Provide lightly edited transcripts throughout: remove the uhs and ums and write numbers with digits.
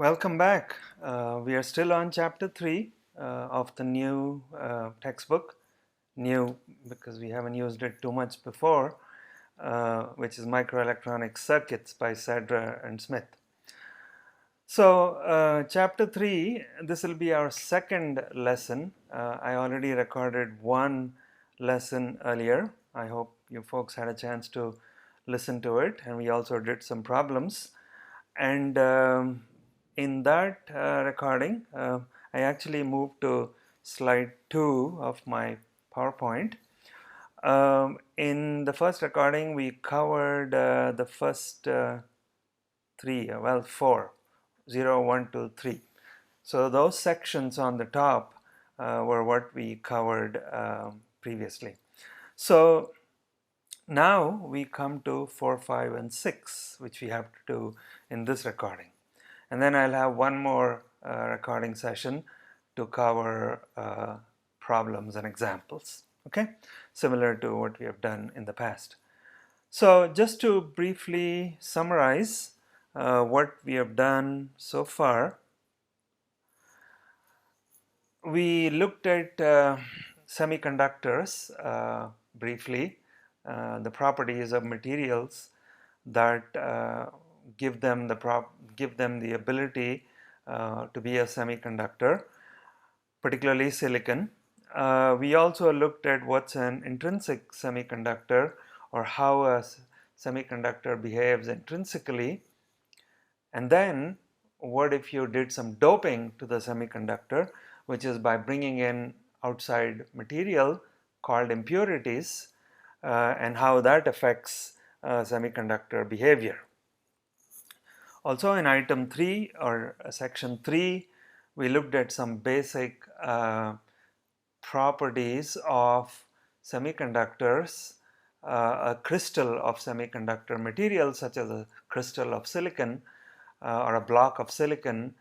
Welcome back. We are still on chapter 3 of the new textbook. New because we haven't used it too much before, which is Microelectronic Circuits by Sadra and Smith. So, chapter 3, this will be our second lesson. I already recorded one lesson earlier. I hope you folks had a chance to listen to it, and we also did some problems. And in that recording, I actually moved to slide 2 of my PowerPoint. In the first recording, we covered the first four, 0, 1, 2, 3. So those sections on the top were what we covered previously. So now we come to 4, 5, and 6, which we have to do in this recording. And then I'll have one more recording session to cover problems and examples, okay? Similar to what we have done in the past. So just to briefly summarize what we have done so far, we looked at semiconductors briefly, the properties of materials that give them the ability to be a semiconductor, particularly silicon. We also looked at what's an intrinsic semiconductor, or how a semiconductor behaves intrinsically. And then what if you did some doping to the semiconductor, which is by bringing in outside material called impurities, and how that affects semiconductor behavior. Also in item 3 or section 3, we looked at some basic properties of semiconductors, a crystal of semiconductor material such as a crystal of silicon or a block of silicon,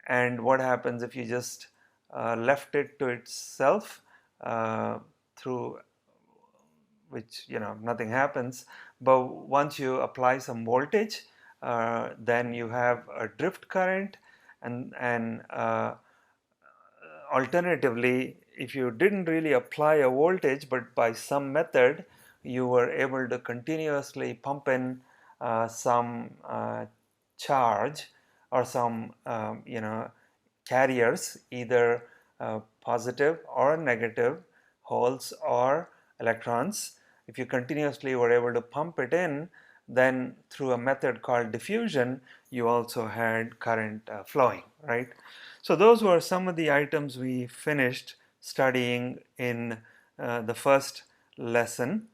and what happens if you just left it to itself, through which nothing happens, but once you apply some voltage, then you have a drift current, and alternatively, if you didn't really apply a voltage, but by some method you were able to continuously pump in some charge or some carriers, either positive or negative holes or electrons. If you continuously were able to pump it in, then through a method called diffusion, you also had current flowing, right? So those were some of the items we finished studying in the first lesson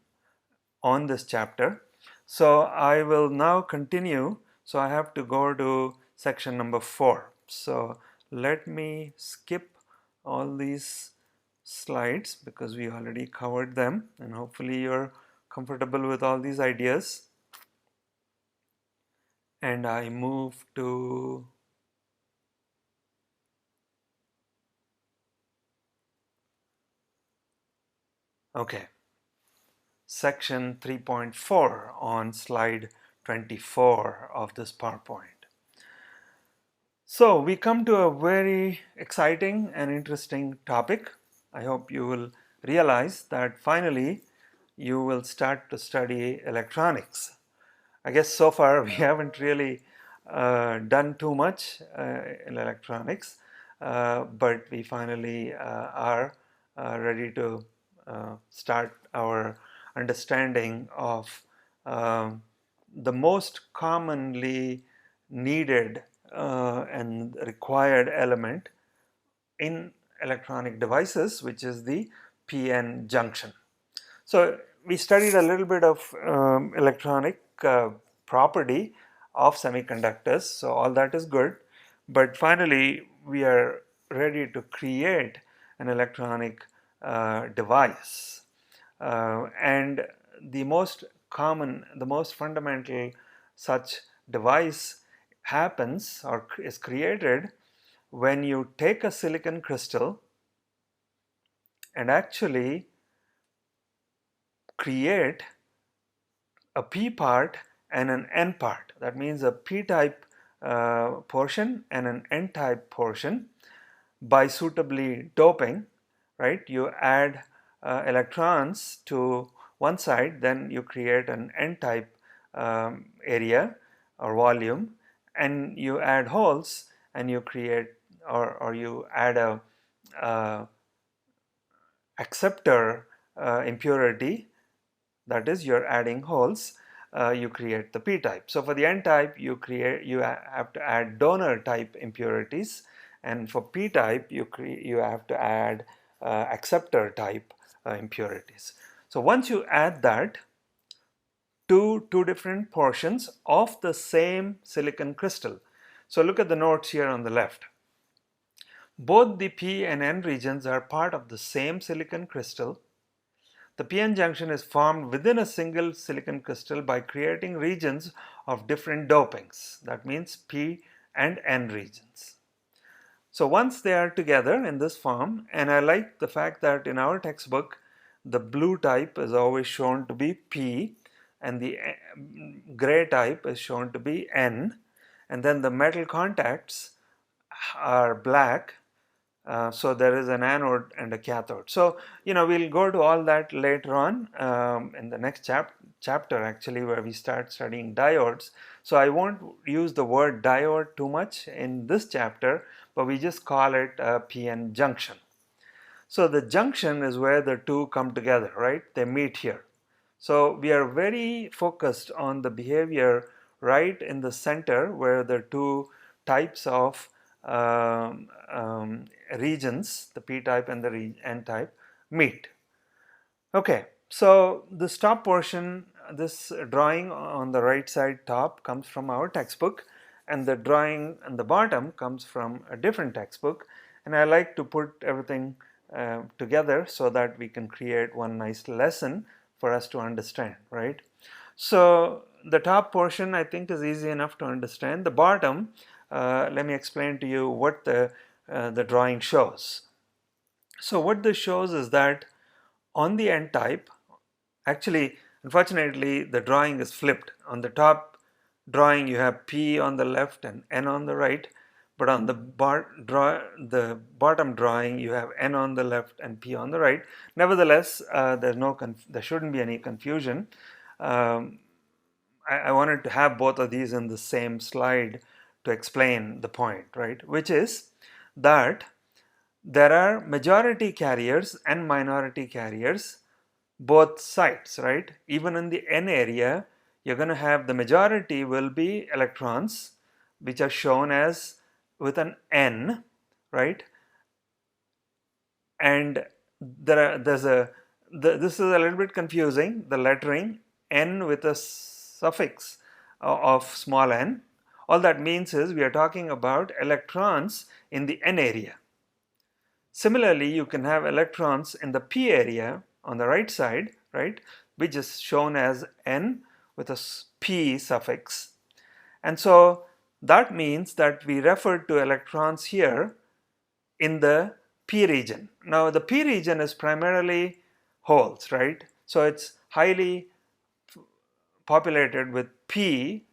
on this chapter. So I will now continue. So I have to go to section number 4. So let me skip all these slides because we already covered them, and hopefully you're comfortable with all these ideas. And I move to section 3.4 on slide 24 of this PowerPoint. So we come to a very exciting and interesting topic. I hope you will realize that finally you will start to study electronics. I guess so far we haven't really done too much in electronics, but we finally are ready to start our understanding of the most commonly needed and required element in electronic devices, which is the p-n junction. So we studied a little bit of electronic property of semiconductors, so all that is good, but finally we are ready to create an electronic device, and the most common, the most fundamental such device happens or is created when you take a silicon crystal and actually create a p part and an n part. That means a p-type portion and an n-type portion by suitably doping, right? You add electrons to one side, then you create an n-type area or volume, and you add holes and you create or you add a acceptor impurity, that is, you're adding holes, you create the p-type. So for the n-type, you have to add donor type impurities, and for p-type, you have to add acceptor type impurities. So once you add that to two different portions of the same silicon crystal, so look at the notes here on the left. Both the p and n regions are part of the same silicon crystal. The p-n junction is formed within a single silicon crystal by creating regions of different dopings. That means p and n regions. So once they are together in this form, and I like the fact that in our textbook the blue type is always shown to be p and the gray type is shown to be n, and then the metal contacts are black. So there is an anode and a cathode. So we'll go to all that later on in the next chapter actually, where we start studying diodes. So I won't use the word diode too much in this chapter, but we just call it a p-n junction. So the junction is where the two come together, right? They meet here. So we are very focused on the behavior right in the center where the two types of regions, the p-type and the n-type, meet. Okay, so this top portion, this drawing on the right side top comes from our textbook, and the drawing on the bottom comes from a different textbook, and I like to put everything together so that we can create one nice lesson for us to understand, right? So the top portion I think is easy enough to understand. The bottom, let me explain to you what the drawing shows. So what this shows is that on the n-type, actually unfortunately the drawing is flipped. On the top drawing you have p on the left and n on the right, but on the bottom drawing you have n on the left and p on the right. Nevertheless, there shouldn't be any confusion. I wanted to have both of these in the same slide to explain the point, right? Which is that there are majority carriers and minority carriers both sides, right? Even in the n area, you're going to have the majority will be electrons, which are shown as with an n, right? And this is a little bit confusing, the lettering n with a suffix of small n. All that means is we are talking about electrons in the n area. Similarly, you can have electrons in the p area on the right side, right, which is shown as n with a p suffix. And so that means that we refer to electrons here in the p region. Now the p region is primarily holes, right? So it's highly populated with p,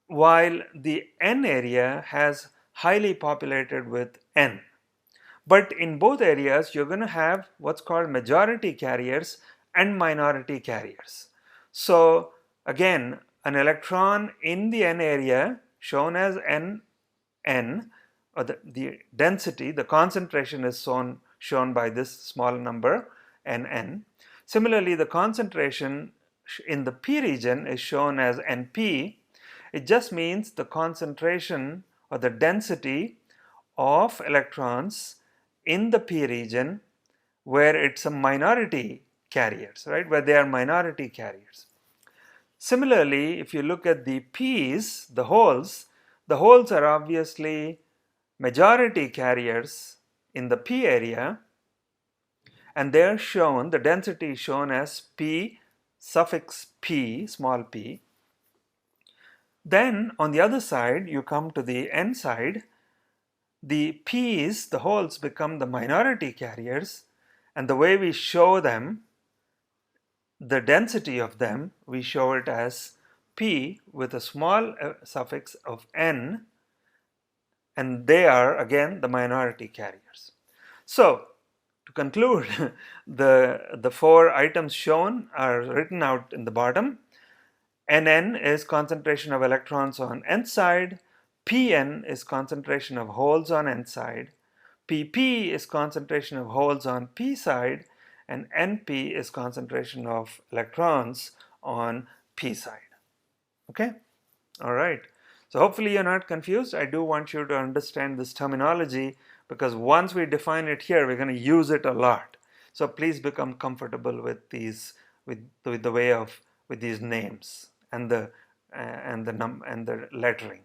while the n area has highly populated with n. But in both areas, you're going to have what's called majority carriers and minority carriers. So again, an electron in the n area shown as n, or the density, the concentration is shown by this small number nn. Similarly, the concentration in the p region is shown as np. It just means the concentration or the density of electrons in the p region where it's a minority carriers, right, where they are minority carriers. Similarly, if you look at the p's, the holes are obviously majority carriers in the p area, and they are shown, the density is shown as p suffix p, small p. Then on the other side, you come to the n side, the p's, the holes, become the minority carriers, and the way we show them, the density of them, we show it as p with a small suffix of n, and they are again the minority carriers. So to conclude, the four items shown are written out in the bottom. Nn is concentration of electrons on n side, Pn is concentration of holes on n side, Pp is concentration of holes on p side, and Np is concentration of electrons on p side. Okay? All right. So hopefully you're not confused. I do want you to understand this terminology because once we define it here, we're going to use it a lot. So please become comfortable with these, with the way of, with these names and the lettering.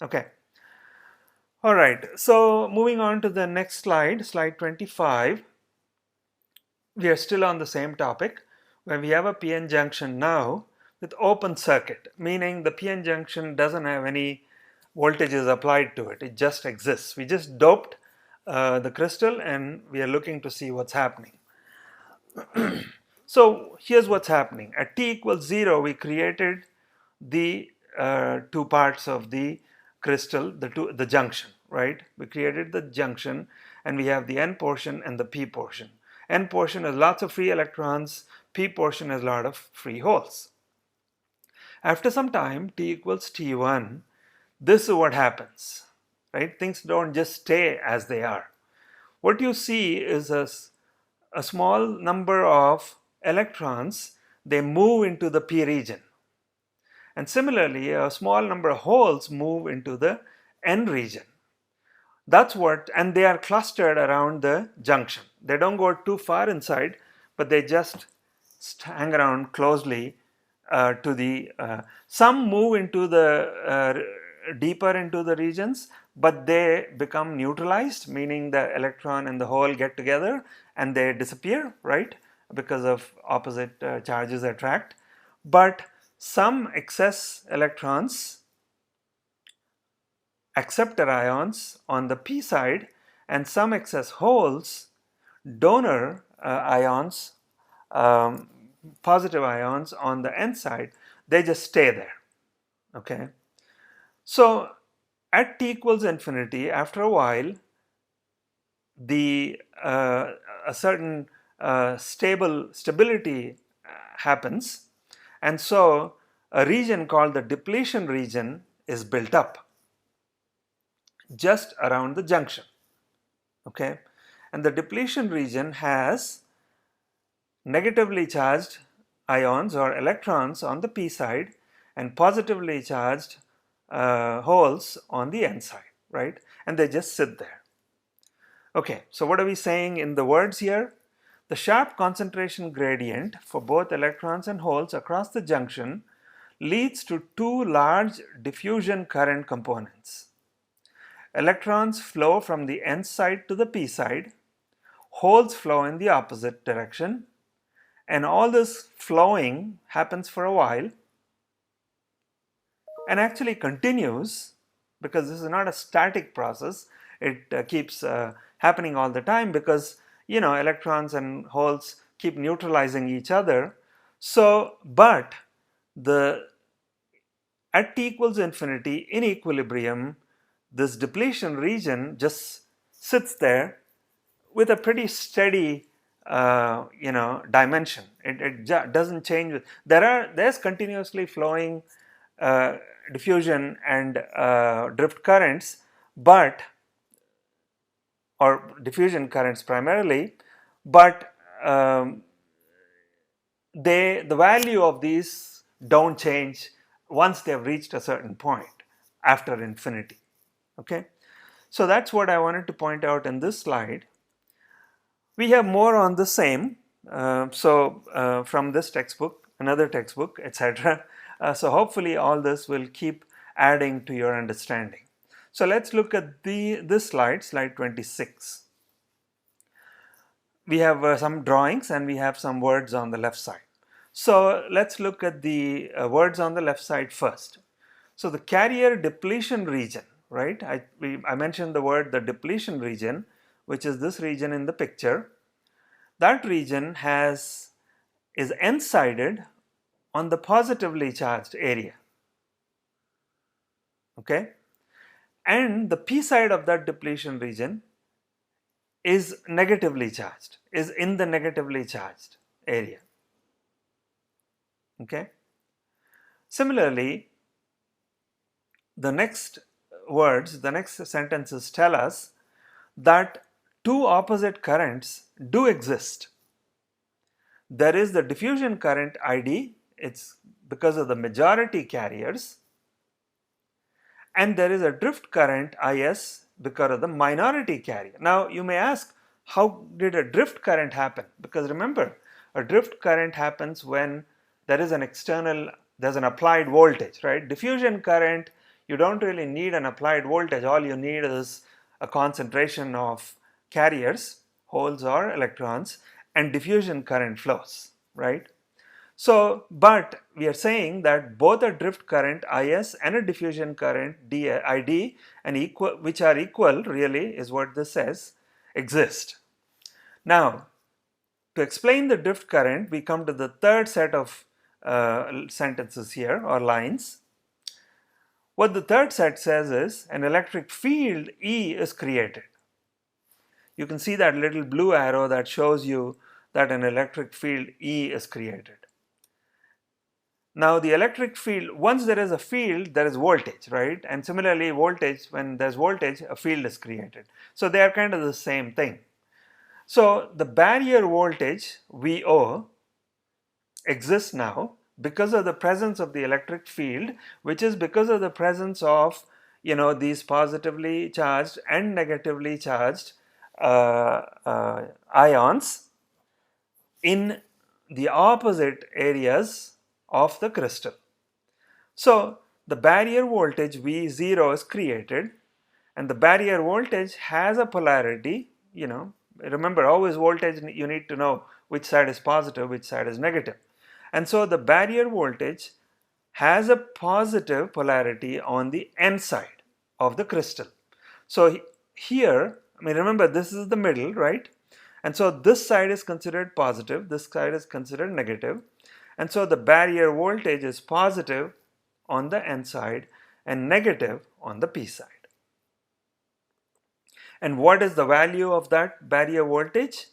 Okay. All right. So moving on to the next slide, slide 25. We are still on the same topic where we have a PN junction now with open circuit, meaning the PN junction doesn't have any voltages applied to it. It just exists. We just doped the crystal and we are looking to see what's happening. So here's what's happening. At t equals 0, we created the two parts of the crystal, the junction, right? We created the junction and we have the n portion and the p portion. N portion has lots of free electrons, p portion has a lot of free holes. After some time, t equals t1, this is what happens, right? Things don't just stay as they are. What you see is a small number of electrons, they move into the p region. And similarly, a small number of holes move into the n region. That's what, and they are clustered around the junction. They don't go too far inside, but they just hang around closely to the, some move into the, deeper into the regions, but they become neutralized, meaning the electron and the hole get together and they disappear, right? Because of opposite charges attract. But some excess electrons, acceptor ions on the p side, and some excess holes, donor ions, positive ions on the n side, they just stay there. Okay. So at t equals infinity, after a while, the a certain stability happens, and so a region called the depletion region is built up just around the junction. Okay, and the depletion region has negatively charged ions or electrons on the p side and positively charged holes on the n side, right? And they just sit there. Okay, so what are we saying in the words here? The sharp concentration gradient for both electrons and holes across the junction leads to two large diffusion current components. Electrons flow from the n side to the p side, holes flow in the opposite direction, and all this flowing happens for a while and actually continues, because this is not a static process. It keeps happening all the time because, you know, electrons and holes keep neutralizing each other. So, but at t equals infinity in equilibrium, this depletion region just sits there with a pretty steady dimension. It doesn't change. There's continuously flowing diffusion and drift currents, or diffusion currents primarily, but the value of these don't change once they've reached a certain point after infinity. Okay, so that's what I wanted to point out in this slide. We have more on the same, from this textbook, another textbook, etc. So hopefully all this will keep adding to your understanding. So let's look at this slide, slide 26. We have some drawings and we have some words on the left side. So let's look at the words on the left side first. So the carrier depletion region, right? I mentioned the depletion region, which is this region in the picture. That region is n-sided on the positively charged area. Okay? and the p side of that depletion region is negatively charged, is in the negatively charged area. Okay. Similarly, the next the next sentences tell us that two opposite currents do exist. There is the diffusion current ID, it's because of the majority carriers, and there is a drift current IS because of the minority carrier. Now you may ask, how did a drift current happen? Because remember, a drift current happens when there is there's an applied voltage, right? Diffusion current, you don't really need an applied voltage. All you need is a concentration of carriers, holes or electrons, and diffusion current flows, right? So, but we are saying that both a drift current IS and a diffusion current ID and equal, which are equal really is what this says, exist. Now, to explain the drift current, we come to the third set of sentences here or lines. What the third set says is an electric field E is created. You can see that little blue arrow that shows you that an electric field E is created. Now the electric field, once there is a field, there is voltage, right? And similarly, voltage, when there's voltage, a field is created. So they are kind of the same thing. So the barrier voltage, VO, exists now because of the presence of the electric field, which is because of the presence of, these positively charged and negatively charged ions in the opposite areas of the crystal. So the barrier voltage V0 is created, and the barrier voltage has a polarity. Remember, always voltage, you need to know which side is positive, which side is negative. And so the barrier voltage has a positive polarity on the N side of the crystal. So here, remember, this is the middle, right? And so this side is considered positive, this side is considered negative. And so the barrier voltage is positive on the N side and negative on the P side. And what is the value of that barrier voltage?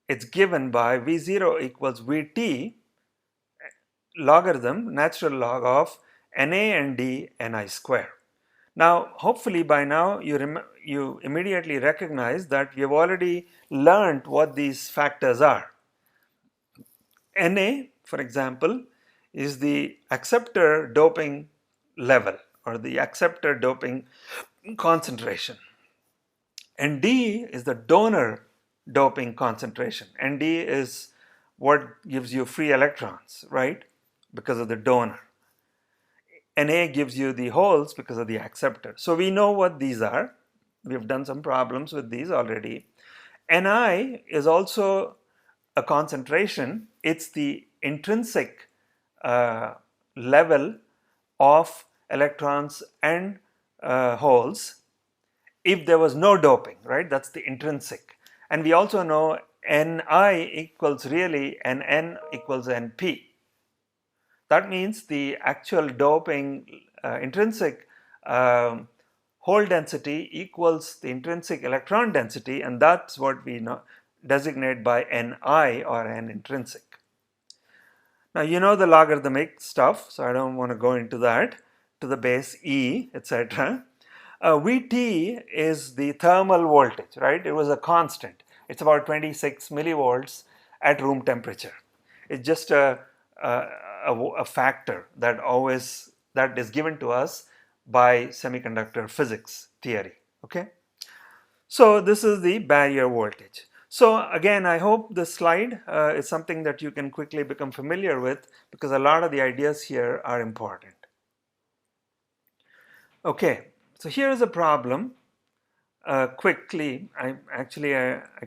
It's given by V0 equals Vt logarithm, natural log of Na and D Ni square. Now, hopefully by now you immediately recognize that we have already learned what these factors are. Na, for example, is the acceptor doping level or the acceptor doping concentration. And D is the donor doping concentration. And D is what gives you free electrons, right? Because of the donor. Na gives you the holes because of the acceptor. So we know what these are. We've done some problems with these already. Ni is also a concentration. It's the intrinsic level of electrons and holes if there was no doping, right? That's the intrinsic. And we also know Ni equals really N equals Np. That means the actual doping intrinsic hole density equals the intrinsic electron density, and that's what we designate by Ni or N intrinsic. Now you know the logarithmic stuff, so I don't want to go into that, to the base E, etc. Vt is the thermal voltage, right? It was a constant. It's about 26 millivolts at room temperature. It's just a factor that is given to us by semiconductor physics theory. Okay, so this is the barrier voltage. So again, I hope this slide is something that you can quickly become familiar with, because a lot of the ideas here are important. Okay, so here is a problem. Quickly, I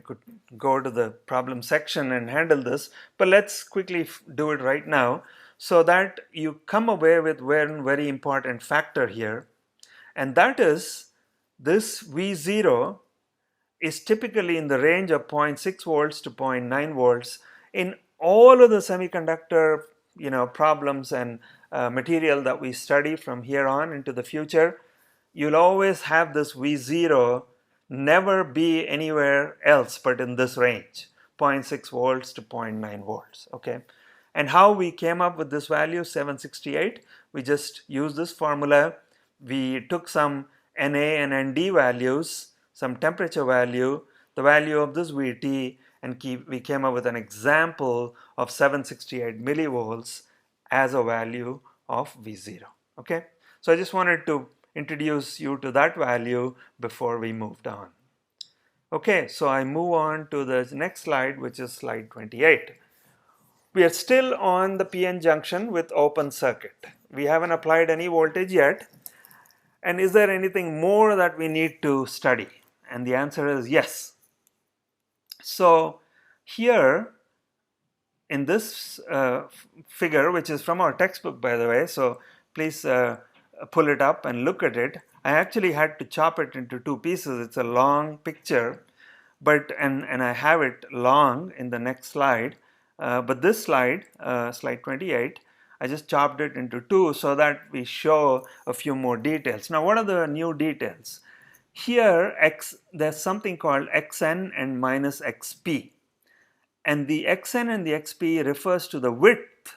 could go to the problem section and handle this, but let's quickly do it right now so that you come away with one very important factor here, and that is this V0 is typically in the range of 0.6 volts to 0.9 volts in all of the semiconductor problems and material that we study from here on into the future, you'll always have this V0 never be anywhere else but in this range, zero point 0.6 volts to 0.9 volts, okay? And how we came up with this value, 768, we just used this formula. We took some Na and Nd values, some temperature value, the value of this Vt, and we came up with an example of 768 millivolts as a value of V0, okay? So I just wanted to introduce you to that value before we moved on. Okay, so I move on to the next slide, which is slide 28. We are still on the PN junction with open circuit. We haven't applied any voltage yet. And is there anything more that we need to study? And the answer is yes. So here in this figure, which is from our textbook, by the way, so please pull it up and look at it. I actually had to chop it into two pieces. It's a long picture, but and I have it long in the next slide. But this slide, slide 28, I just chopped it into two so that we show a few more details. Now, what are the new details? Here, there's something called xn and minus xp. And the xn and the xp refers to the width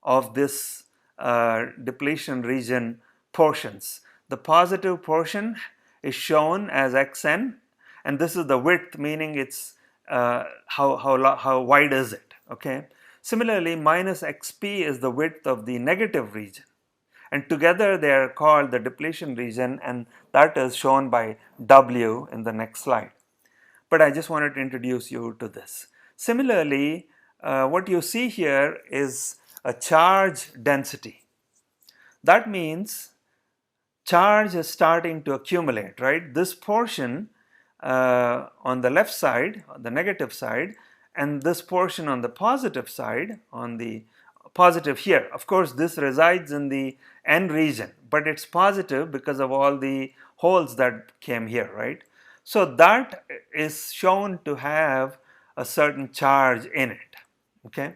of this depletion region portions. The positive portion is shown as xn, and this is the width, meaning it's how wide is it, okay? Similarly, minus xp is the width of the negative region, and together they are called the depletion region, and that is shown by W in the next slide. But I just wanted to introduce you to this. Similarly, what you see here is a charge density. That means charge is starting to accumulate, right? This portion on the left side, on the negative side, and this portion on the positive side, on the positive here. Of course, this resides in the N region, but it's positive because of all the holes that came here, right? So that is shown to have a certain charge in it, okay?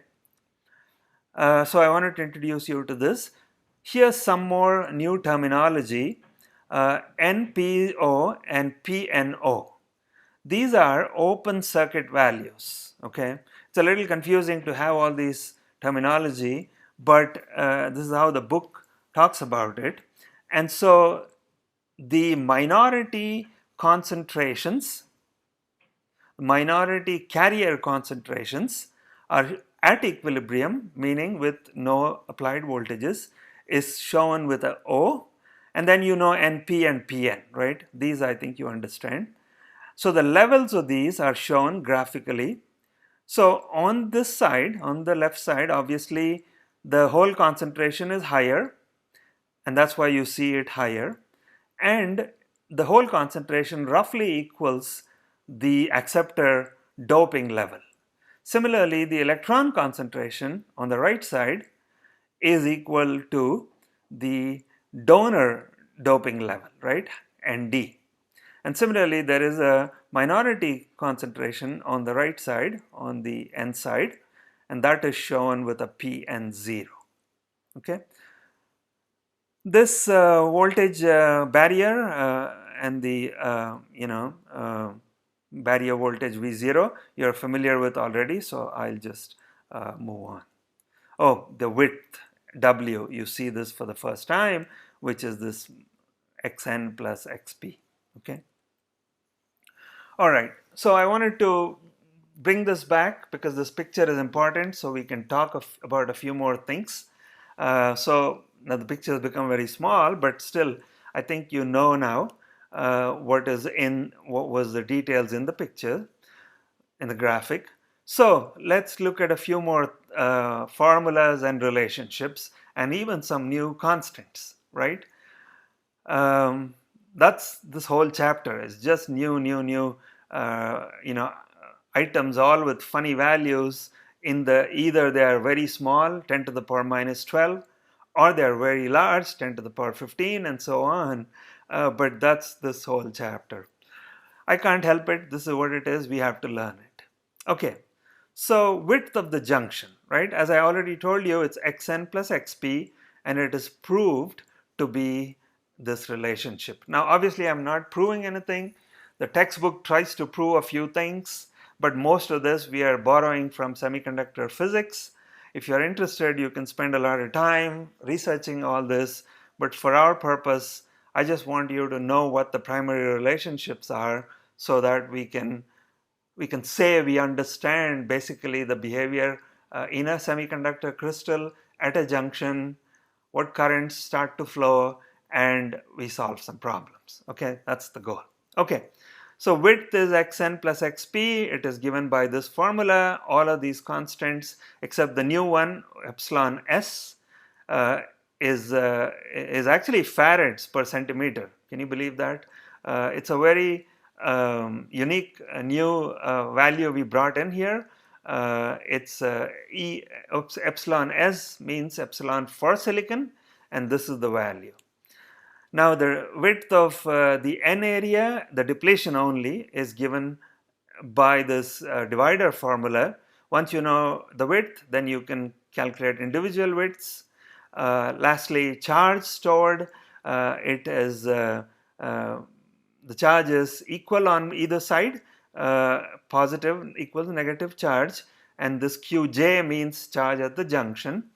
So I wanted to introduce you to this. Here's some more new terminology, NPO and PNO. These are open circuit values, okay? It's a little confusing to have all these terminology, but this is how the book talks about it. And so the minority concentrations, minority carrier concentrations are at equilibrium, meaning with no applied voltages, is shown with a O, and then you know NP and PN, right? These I think you understand. So the levels of these are shown graphically. So on this side, on the left side, obviously the whole concentration is higher, and that's why you see it higher, and the whole concentration roughly equals the acceptor doping level. Similarly, the electron concentration on the right side is equal to the donor doping level, right, Nd. And similarly, there is a minority concentration on the right side, on the N side, and that is shown with a Pn0, okay. This voltage barrier and the barrier voltage V0 you're familiar with already, so I'll just move on. Oh, the width W, you see this for the first time, which is this xn plus xp, okay. All right, so I wanted to bring this back because this picture is important, so we can talk about a few more things. So now the picture has become very small, but still I think you know now what was the details in the picture, in the graphic. So let's look at a few more formulas and relationships, and even some new constants, right? That's this whole chapter is just new items, all with funny values. Either they are very small, 10 to the power minus 12, or they are very large, 10 to the power 15, and so on. But that's this whole chapter. I can't help it. This is what it is. We have to learn it. Okay. So width of the junction, right? As I already told you, it's xn plus xp, and it is proved to be this relationship. Now, obviously, I'm not proving anything. The textbook tries to prove a few things, but most of this we are borrowing from semiconductor physics. If you're interested, you can spend a lot of time researching all this, but for our purpose, I just want you to know what the primary relationships are so that we can say we understand basically the behavior in a semiconductor crystal at a junction, what currents start to flow, and we solve some problems. Okay, that's the goal. Okay, so width is xn plus xp. It is given by this formula. All of these constants except the new one, epsilon s, uh, is actually farads per centimeter. Can you believe that? It's a very unique new value we brought in here. It's epsilon s means epsilon for silicon, and this is the value. Now the width of the N area, the depletion only, is given by this divider formula. Once you know the width, then you can calculate individual widths. Lastly, charge stored, it is the charge is equal on either side, positive equals negative charge, and this Qj means charge at the junction,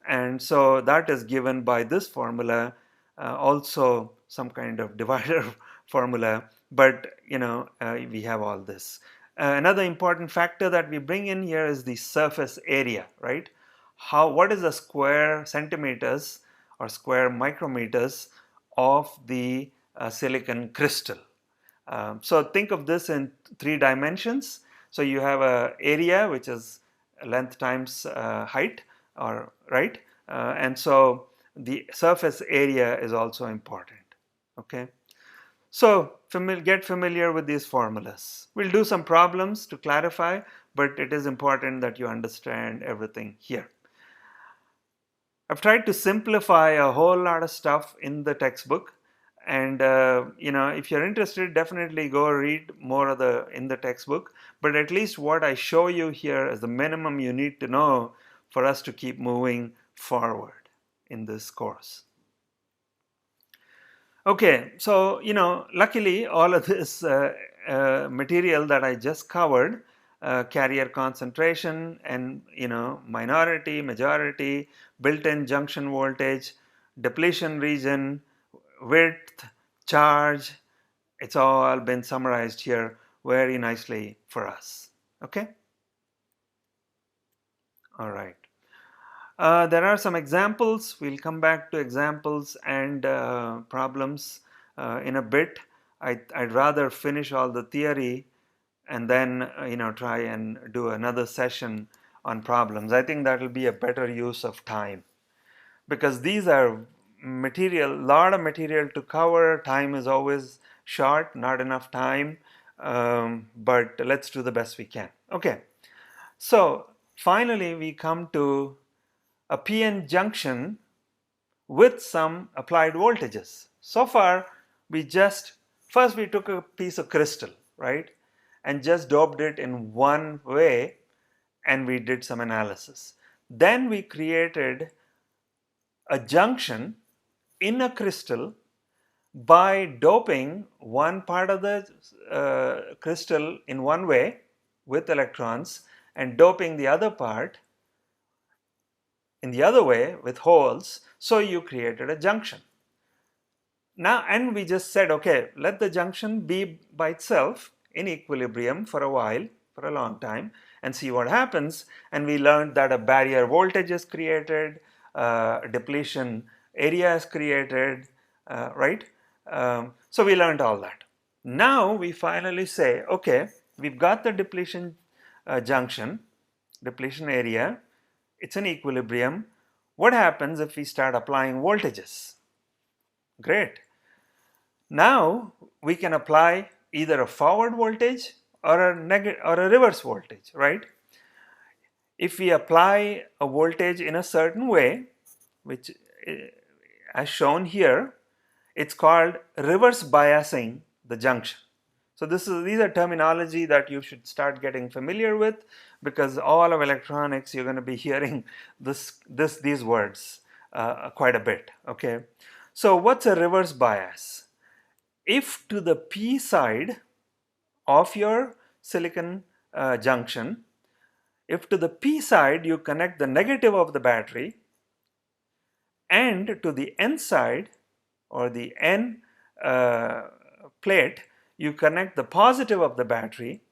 and so that is given by this formula, also some kind of divider formula, but we have all this. Another important factor that we bring in here is the surface area, right? What is the square centimeters or square micrometers of the silicon crystal? So think of this in 3 dimensions. So you have a area which is length times height, or right, and so the surface area is also important. Okay, so get familiar with these formulas. We'll do some problems to clarify, but it is important that you understand everything here. I've tried to simplify a whole lot of stuff in the textbook, and if you're interested, definitely go read more of in the textbook, but at least what I show you here is the minimum you need to know for us to keep moving forward in this course. Okay, so luckily all of this material that I just covered, carrier concentration and minority, majority, built-in junction voltage, depletion region, width, charge, it's all been summarized here very nicely for us. Okay? All right. There are some examples. We'll come back to examples and problems in a bit. I'd rather finish all the theory and then try and do another session on problems. I think that will be a better use of time, because these are lot of material to cover. Time is always short, not enough time, but let's do the best we can. Okay, so finally we come to a PN junction with some applied voltages. So far, first we took a piece of crystal, right, and just doped it in one way, and we did some analysis. Then we created a junction in a crystal by doping one part of the crystal in one way with electrons and doping the other part in the other way with holes, so you created a junction. Now, and we just said, okay, let the junction be by itself in equilibrium for a while, for a long time, and see what happens. And we learned that a barrier voltage is created, depletion area is created, right? So we learned all that. Now we finally say, okay, we've got the depletion junction, depletion area, it's in equilibrium. What happens if we start applying voltages? Great. Now we can apply either a forward voltage or a reverse voltage, right? If we apply a voltage in a certain way, which as shown here, it's called reverse biasing the junction. So these are terminology that you should start getting familiar with, because all of electronics you're going to be hearing these words. quite a bit. Okay, so what's a reverse bias? If to the P side of your silicon junction, if to the P side you connect the negative of the battery, and to the N side or the N plate you connect the positive of the battery,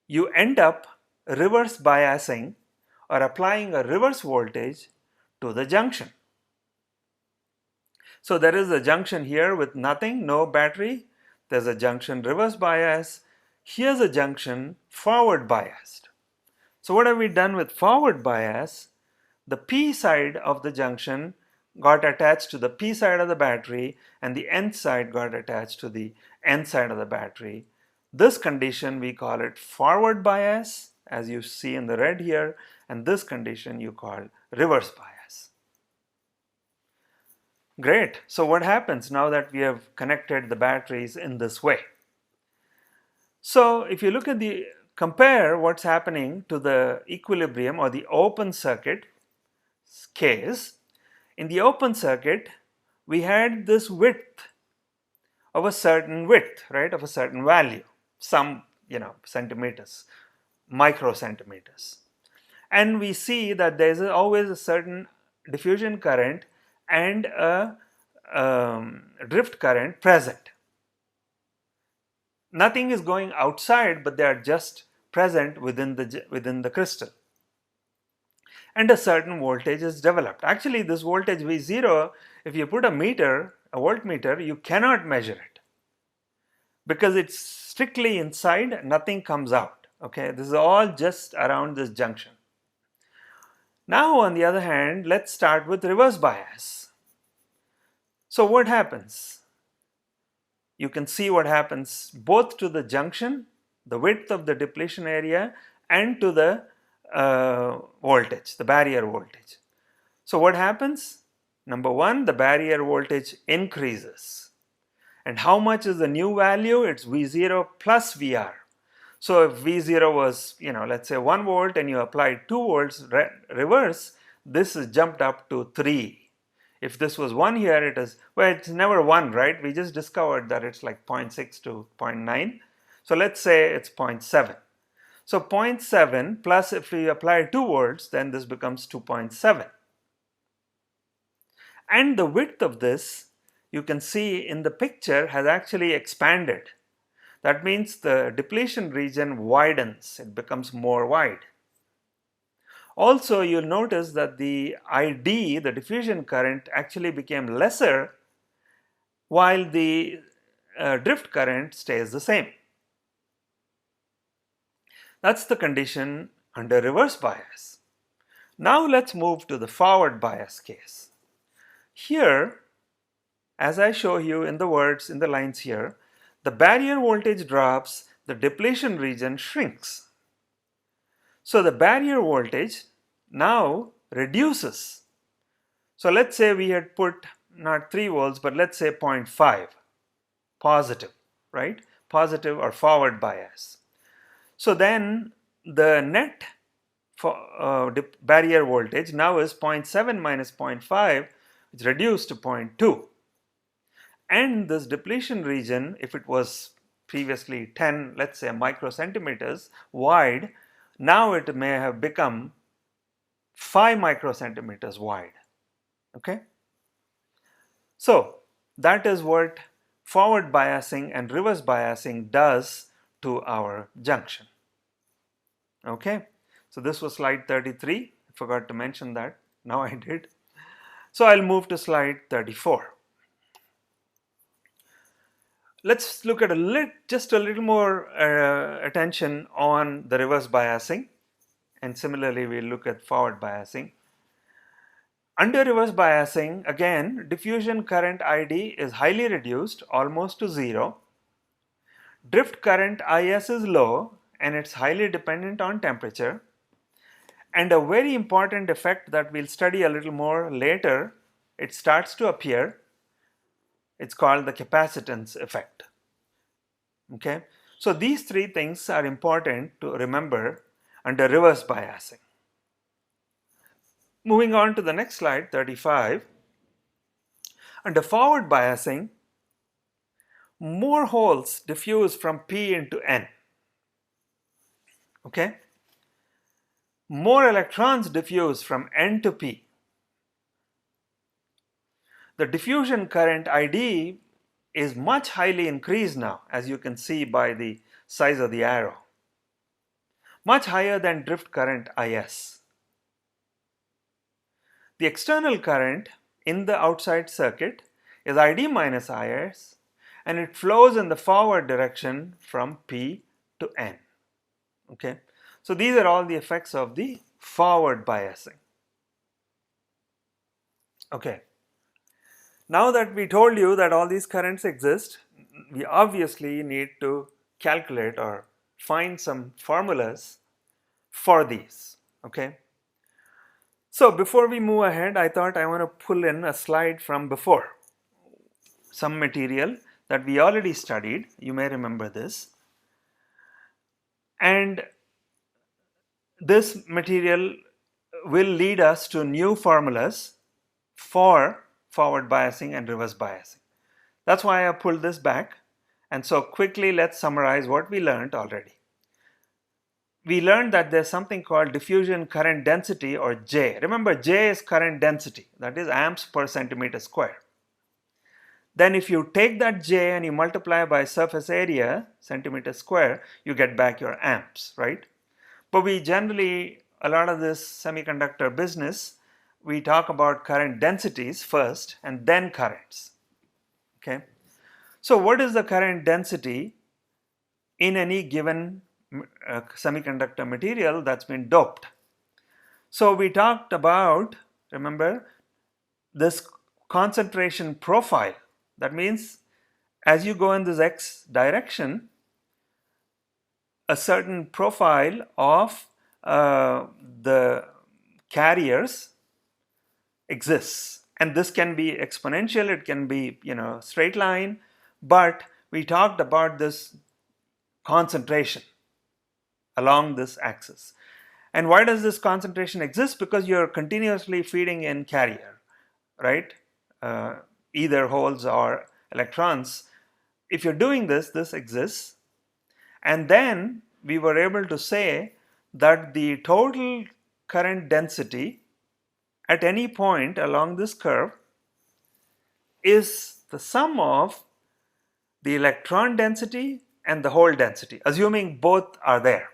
you end up reverse biasing or applying a reverse voltage to the junction. So there is a junction here with nothing, no battery. There's a junction reverse bias. Here's a junction forward biased. So what have we done with forward bias? The P side of the junction got attached to the P side of the battery, and the N side got attached to the N side of the battery. This condition we call it forward bias, as you see in the red here, and this condition you call reverse bias. Great. So what happens now that we have connected the batteries in this way? So if you look at compare what's happening to the equilibrium or the open circuit case. In the open circuit, we had this width of a certain width, right, of a certain value, some, centimeters, microcentimeters. And we see that there is always a certain diffusion current and a drift current present. Nothing is going outside, but they are just present within the crystal. And a certain voltage is developed. Actually, this voltage V0, if you put a voltmeter, you cannot measure it because it's strictly inside, nothing comes out. Okay, this is all just around this junction. Now, on the other hand, let's start with reverse bias. So what happens? You can see what happens both to the junction, the width of the depletion area, and to the voltage, the barrier voltage. So what happens? Number one, the barrier voltage increases. And how much is the new value? It's V0 plus VR. So if V0 was, let's say 1 volt and you applied 2 volts reverse, this is jumped up to 3. If this was 1 here, it's never 1, right? We just discovered that it's like 0.6 to 0.9. So let's say it's 0.7. So 0.7 plus if we apply 2 volts, then this becomes 2.7. And the width of this, you can see in the picture, has actually expanded. That means the depletion region widens, it becomes more wide. Also, you'll notice that the ID, the diffusion current, actually became lesser while the drift current stays the same. That's the condition under reverse bias. Now let's move to the forward bias case. Here, as I show you in the words, in the lines here, the barrier voltage drops, the depletion region shrinks. So the barrier voltage now reduces. So let's say we had put not 3 volts, but let's say 0.5, positive, right? Positive or forward bias. So then the net barrier voltage now is 0.7 minus 0.5, it's reduced to 0.2. And this depletion region, if it was previously 10, let's say microcentimeters wide, now it may have become 5 microcentimeters wide. Okay? So that is what forward biasing and reverse biasing does to our junction. Okay? So this was slide 33. I forgot to mention that. Now I did. So I'll move to slide 34. Let's look at just a little more attention on the reverse biasing, and similarly we'll look at forward biasing. Under reverse biasing, again, diffusion current ID is highly reduced, almost to 0. Drift current IS is low and it's highly dependent on temperature. And a very important effect that we'll study a little more later, it starts to appear. It's called the capacitance effect. Okay, so these 3 things are important to remember under reverse biasing. Moving on to the next slide, 35. Under forward biasing, more holes diffuse from P into N. Okay? More electrons diffuse from N to P. The diffusion current ID is much highly increased now, as you can see by the size of the arrow. Much higher than drift current IS. The external current in the outside circuit is ID minus IS, and it flows in the forward direction from P to N. Okay, so these are all the effects of the forward biasing. Okay, now that we told you that all these currents exist, we obviously need to calculate or find some formulas for these. Okay, so before we move ahead, I thought I want to pull in a slide from before, some material that we already studied. You may remember this, and this material will lead us to new formulas for forward biasing and reverse biasing. That's why I pulled this back. And so quickly let's summarize what we learned already. We learned that there's something called diffusion current density, or J. Remember, J is current density, that is amps per centimeter square. Then if you take that J and you multiply by surface area, centimeter square, you get back your amps, right? But we generally, a lot of this semiconductor business, we talk about current densities first and then currents. Okay, so what is the current density in any given semiconductor material that's been doped? So we talked about, remember, this concentration profile. That means as you go in this X direction, a certain profile of the carriers exists, and this can be exponential, it can be, straight line, but we talked about this concentration along this axis. And why does this concentration exist? Because you're continuously feeding in carrier, right? Either holes or electrons. If you're doing this, this exists. And then we were able to say that the total current density at any point along this curve is the sum of the electron density and the hole density, assuming both are there.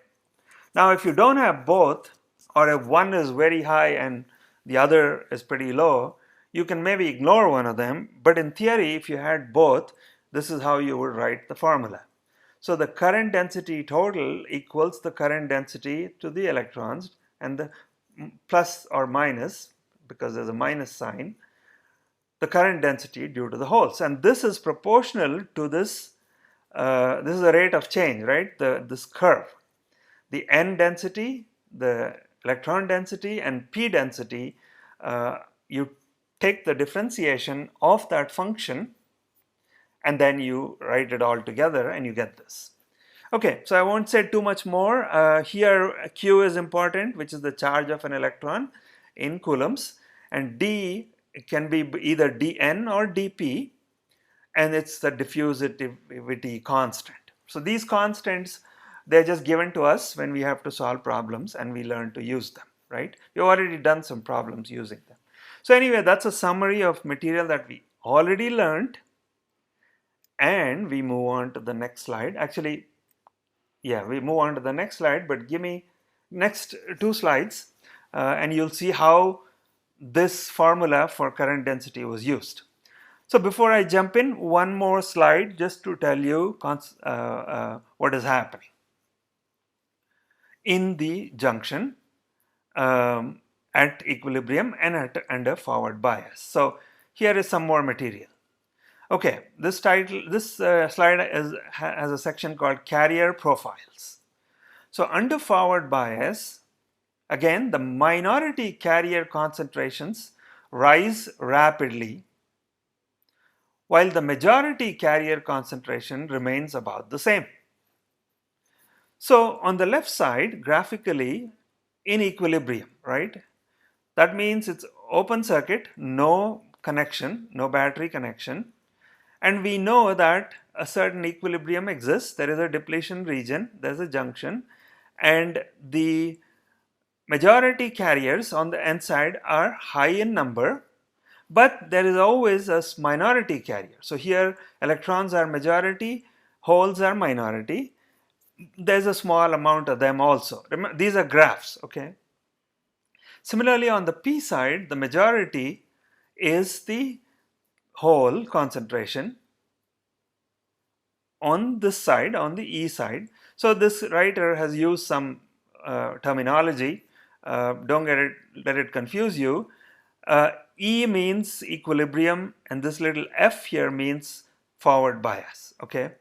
Now, if you don't have both, or if one is very high and the other is pretty low, you can maybe ignore one of them. But in theory, if you had both, this is how you would write the formula. So the current density total equals the current density to the electrons and the plus or minus, because there's a minus sign, the current density due to the holes. And this is proportional to this, this is the rate of change, right? This curve. The N density, the electron density, and P density, you take the differentiation of that function and then you write it all together and you get this. Okay, so I won't say too much more. Here Q is important, which is the charge of an electron in coulombs, and D can be either dN or dP, and it's the diffusivity constant. So these constants, they're just given to us when we have to solve problems and we learn to use them, right? We've already done some problems using them. So anyway, that's a summary of material that we already learned, and we move on to the next slide. Actually, yeah, we move on to the next slide, but give me next two slides and you'll see how this formula for current density was used. So before I jump in, one more slide just to tell you what is happening in the junction at equilibrium and under forward bias. So here is some more material. Okay, this slide has a section called carrier profiles. So under forward bias, again, the minority carrier concentrations rise rapidly, while the majority carrier concentration remains about the same. So on the left side, graphically, in equilibrium, right? That means it's open circuit, no connection, no battery connection. And we know that a certain equilibrium exists. There is a depletion region, there's a junction, and the majority carriers on the n side are high in number, but there is always a minority carrier. So here electrons are majority, holes are minority. There's a small amount of them also. Remember, these are graphs, okay? Similarly, on the p side, the majority is the hole concentration on this side, on the E side. So this writer has used some terminology. Don't let it confuse you. E means equilibrium, and this little f here means forward bias. Okay.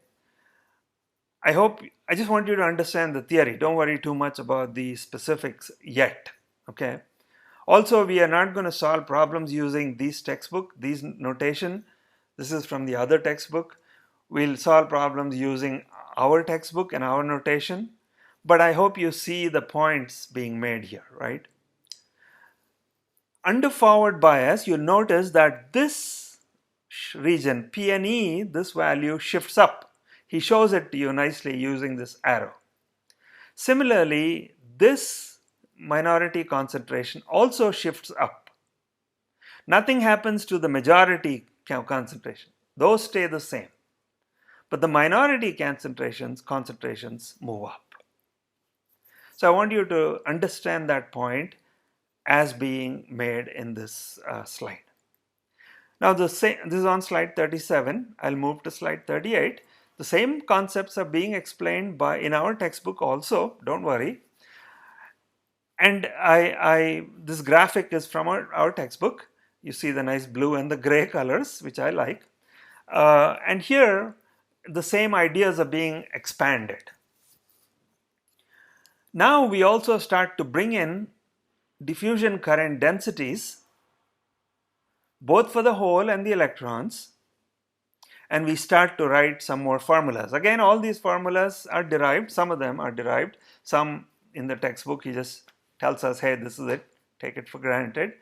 I just want you to understand the theory. Don't worry too much about the specifics yet. Okay. Also, we are not going to solve problems using these textbook, these notation. This is from the other textbook. We'll solve problems using our textbook and our notation. But I hope you see the points being made here, right? Under forward bias, you'll notice that this region, P and E, this value shifts up. He shows it to you nicely using this arrow. Similarly, this minority concentration also shifts up. Nothing happens to the majority concentration. Those stay the same. But the minority concentrations move up. So I want you to understand that point as being made in this slide. Now this is on slide 37. I'll move to slide 38. The same concepts are being explained in our textbook also, don't worry. And this graphic is from our textbook. You see the nice blue and the gray colors, which I like. And here, the same ideas are being expanded. Now we also start to bring in diffusion current densities, both for the hole and the electrons, and we start to write some more formulas. Again, all these formulas are derived. Some of them are derived. Some in the textbook, he just tells us, hey, this is it, take it for granted.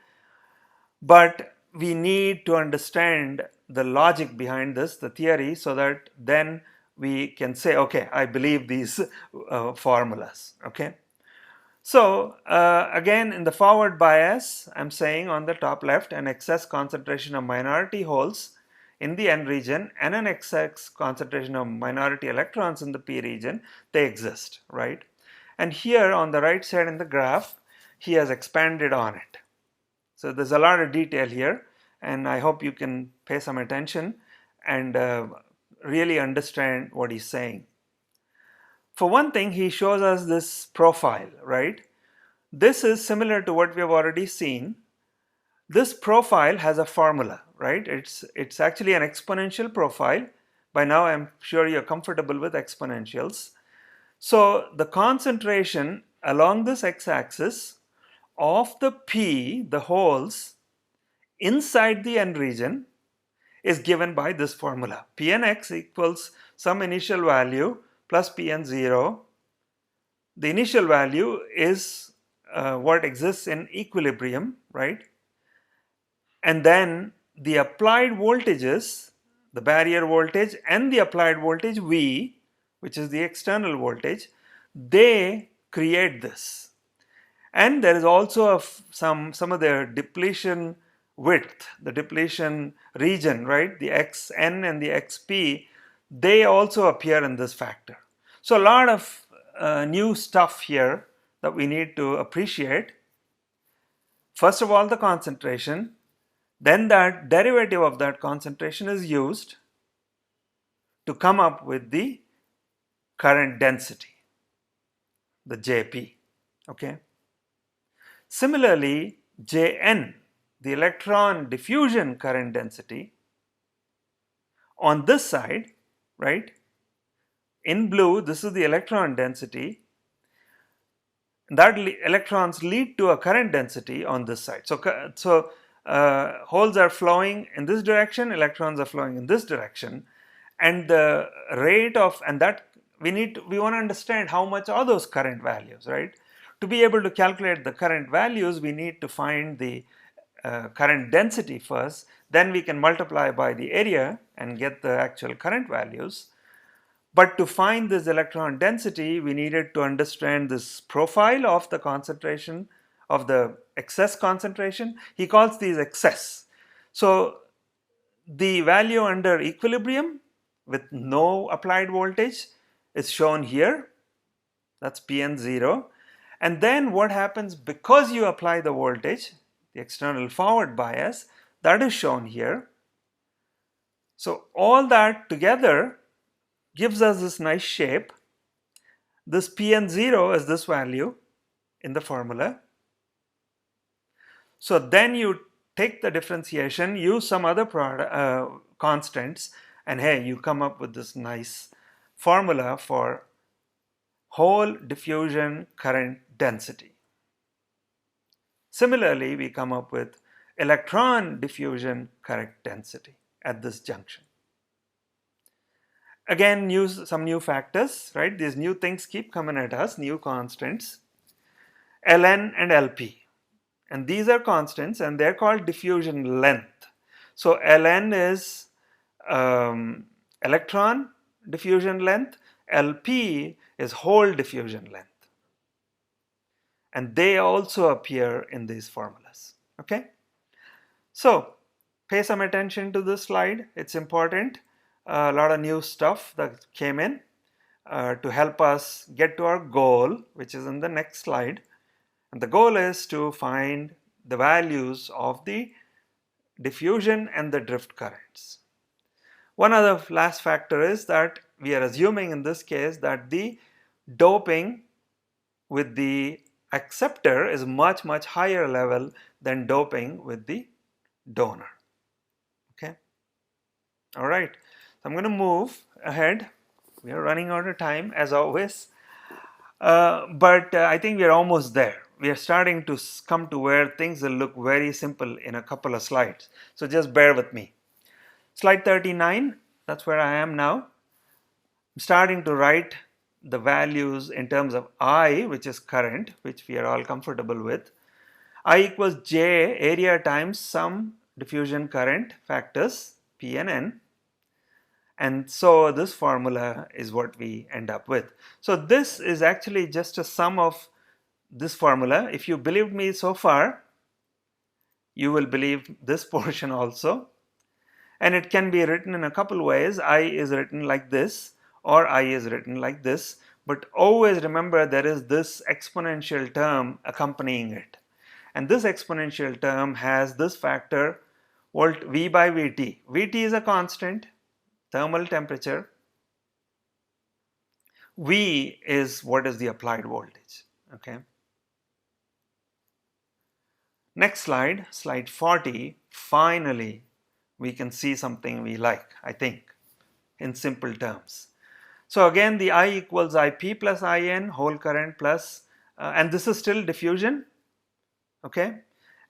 But we need to understand the logic behind this, the theory, so that then we can say, okay, I believe these formulas, okay? So again, in the forward bias, I'm saying on the top left, an excess concentration of minority holes in the N region and an excess concentration of minority electrons in the P region, they exist, right? And here on the right side in the graph, he has expanded on it. So there's a lot of detail here, and I hope you can pay some attention and really understand what he's saying. For one thing, he shows us this profile, right? This is similar to what we have already seen. This profile has a formula, right? It's actually an exponential profile. By now, I'm sure you're comfortable with exponentials. So the concentration along this x-axis of the P, the holes, inside the N region is given by this formula. Pnx equals some initial value plus Pn0. The initial value is what exists in equilibrium, right? And then the applied voltages, the barrier voltage and the applied voltage V, which is the external voltage, they create this. And there is also some of the depletion width, the depletion region, right? The Xn and the Xp, they also appear in this factor. So a lot of new stuff here that we need to appreciate. First of all, the concentration, then that derivative of that concentration is used to come up with the current density, the Jp, okay? Similarly, Jn, the electron diffusion current density, on this side, right? In blue, this is the electron density. That electrons lead to a current density on this side. So holes are flowing in this direction, electrons are flowing in this direction, and the rate of, and that we want to understand how much are those current values, right? To be able to calculate the current values, we need to find the current density first, then we can multiply by the area and get the actual current values. But to find this electron density, we needed to understand this profile of the concentration, of the excess concentration. He calls these excess. So the value under equilibrium with no applied voltage is shown here. That's Pn0. And then what happens because you apply the voltage, the external forward bias, that is shown here. So all that together gives us this nice shape. This Pn0 is this value in the formula. So then you take the differentiation, use some other constants, and hey, you come up with this nice formula for hole diffusion current density. Similarly, we come up with electron diffusion current density at this junction. Again, use some new factors, right? These new things keep coming at us, new constants, Ln and Lp. And these are constants and they're called diffusion length. So Ln is electron diffusion length, Lp is hole diffusion length. And they also appear in these formulas. Okay? So pay some attention to this slide. It's important. A lot of new stuff that came in to help us get to our goal, which is in the next slide. And the goal is to find the values of the diffusion and the drift currents. One other last factor is that we are assuming in this case that the doping with the acceptor is much higher level than doping with the donor. Okay. All right. So I'm going to move ahead. We are running out of time as always. But I think we are almost there. We are starting to come to where things will look very simple in a couple of slides. So just bear with me. Slide 39, that's where I am now. I'm starting to write the values in terms of I, which is current, which we are all comfortable with. I equals J area times some diffusion current factors, P and N. And so this formula is what we end up with. So this is actually just a sum of this formula. If you believed me so far, you will believe this portion also. And it can be written in a couple ways. I is written like this or I is written like this. But always remember there is this exponential term accompanying it. And this exponential term has this factor V by Vt. Vt is a constant, thermal temperature. V is what is the applied voltage. Okay. Next slide, slide 40. Finally, we can see something we like, I think, in simple terms. So again, the I equals Ip plus In, whole current plus, and this is still diffusion, okay?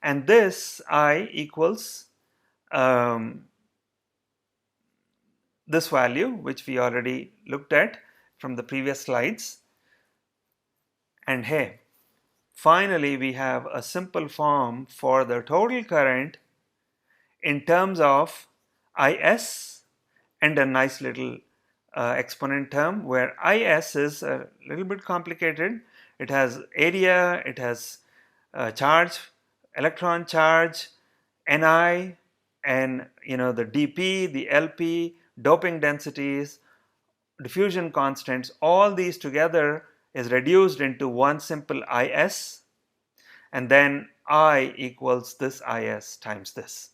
And this I equals this value, which we already looked at from the previous slides. And hey, finally, we have a simple form for the total current in terms of Is and a nice little exponent term where Is is a little bit complicated. It has area, it has charge, electron charge, Ni, and the dP, the Lp, doping densities, diffusion constants. All these together is reduced into one simple Is, and then I equals this Is times this.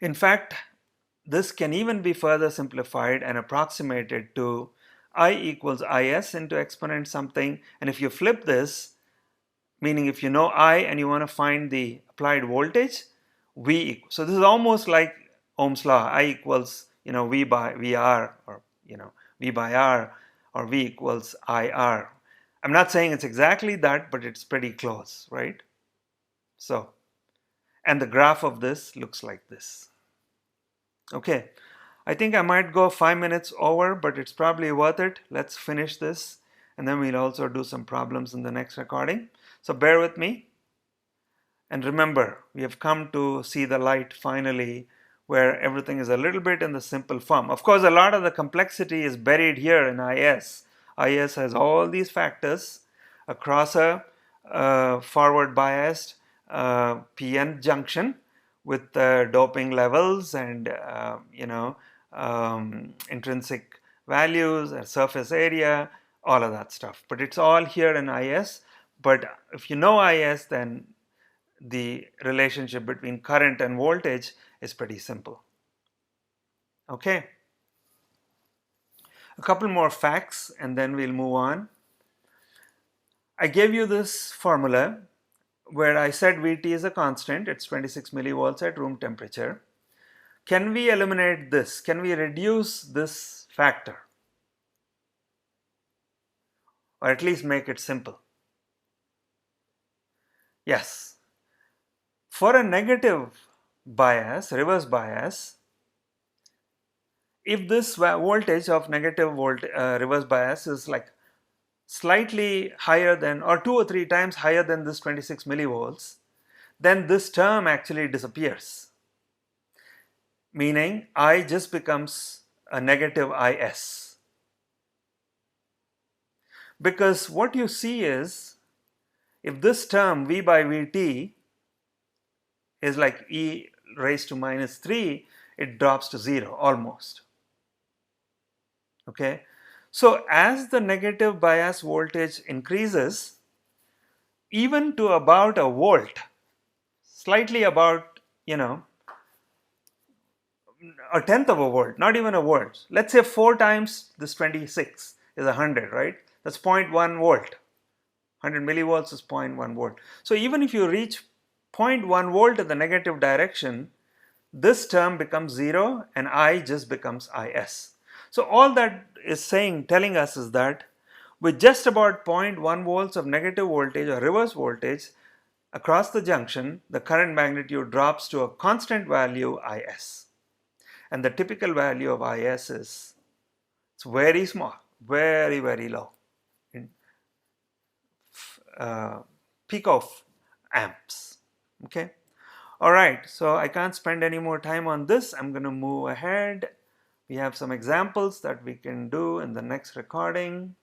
In fact, this can even be further simplified and approximated to I equals Is into exponent something. And if you flip this, meaning if you know I and you want to find the applied voltage, V equals. So this is almost like Ohm's law. I equals V by VR, or V by R, or V equals IR. I'm not saying it's exactly that, but it's pretty close, right? So, and the graph of this looks like this. Okay, I think I might go 5 minutes over, but it's probably worth it. Let's finish this and then we'll also do some problems in the next recording. So bear with me. And remember, we have come to see the light finally, where everything is a little bit in the simple form. Of course, a lot of the complexity is buried here in IS. IS has all these factors across a forward biased PN junction with doping levels and intrinsic values, surface area, all of that stuff. But it's all here in IS. But if you know IS, then the relationship between current and voltage is pretty simple. Okay. A couple more facts and then we'll move on. I gave you this formula where I said Vt is a constant. It's 26 millivolts at room temperature. Can we eliminate this? Can we reduce this factor? Or at least make it simple? Yes. For a negative bias, reverse bias, if this voltage of negative reverse bias is like slightly higher than or 2 or 3 times higher than this 26 millivolts, then this term actually disappears, meaning I just becomes a negative Is. Because what you see is, if this term V by Vt is like e raised to minus 3, it drops to 0 almost. Okay, so as the negative bias voltage increases, even to about a volt, slightly about, a tenth of a volt, not even a volt. Let's say 4 times this 26 is 100, right? That's 0.1 volt. 100 millivolts is 0.1 volt. So even if you reach 0.1 volt in the negative direction, this term becomes 0 and I just becomes Is. So all that is telling us is that with just about 0.1 volts of negative voltage or reverse voltage across the junction, the current magnitude drops to a constant value Is. And the typical value of Is is, it's very small, very, very low, in picoamps. Okay. All right. So I can't spend any more time on this. I'm going to move ahead. We have some examples that we can do in the next recording.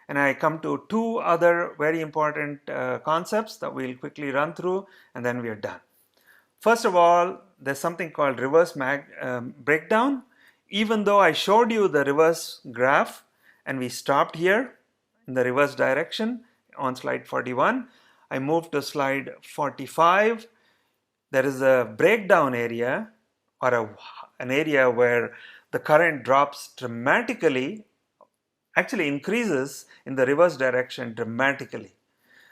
And I come to 2 other very important concepts that we'll quickly run through, and then we are done. First of all, there's something called reverse breakdown. Even though I showed you the reverse graph and we stopped here in the reverse direction on slide 41, I moved to slide 45. There is a breakdown area, or an area where the current drops dramatically, actually increases in the reverse direction dramatically.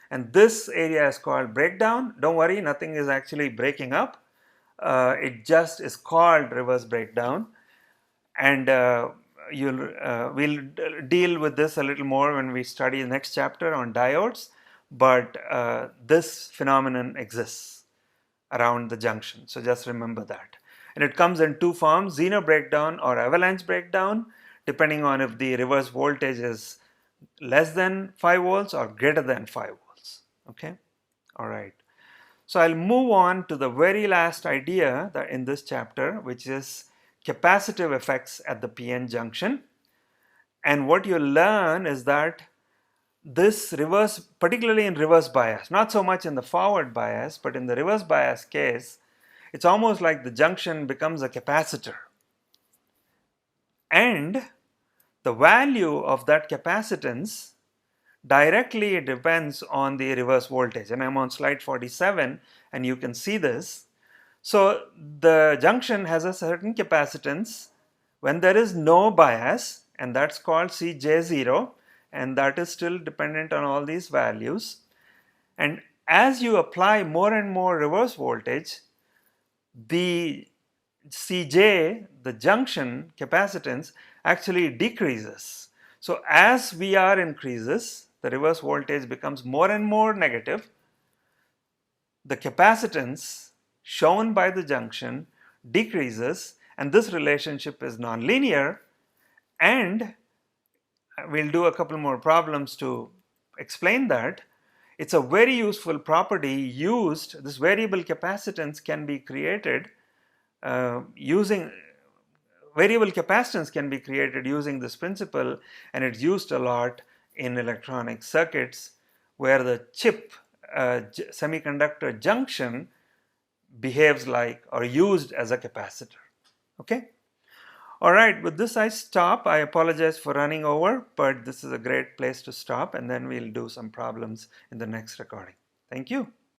And this area is called breakdown. Don't worry, nothing is actually breaking up. It just is called reverse breakdown. And we'll deal with this a little more when we study the next chapter on diodes. But this phenomenon exists around the junction. So just remember that. And it comes in 2 forms, Zener breakdown or avalanche breakdown, depending on if the reverse voltage is less than 5 volts or greater than 5 volts. Okay. All right. So I'll move on to the very last idea that in this chapter, which is capacitive effects at the PN junction. And what you'll learn is that this reverse, particularly in reverse bias, not so much in the forward bias, but in the reverse bias case, it's almost like the junction becomes a capacitor. And the value of that capacitance directly depends on the reverse voltage. And I'm on slide 47 and you can see this. So the junction has a certain capacitance when there is no bias, and that's called Cj0, and that is still dependent on all these values. And as you apply more and more reverse voltage, the Cj, the junction capacitance, actually decreases. So as VR increases, the reverse voltage becomes more and more negative. The capacitance shown by the junction decreases, and this relationship is nonlinear, and we'll do a couple more problems to explain that. It's a very useful property used. This variable capacitance can be created using variable capacitance can be created using this principle, and it's used a lot in electronic circuits where the chip semiconductor junction behaves like or used as a capacitor. Okay. All right, with this I stop. I apologize for running over, but this is a great place to stop, and then we'll do some problems in the next recording. Thank you.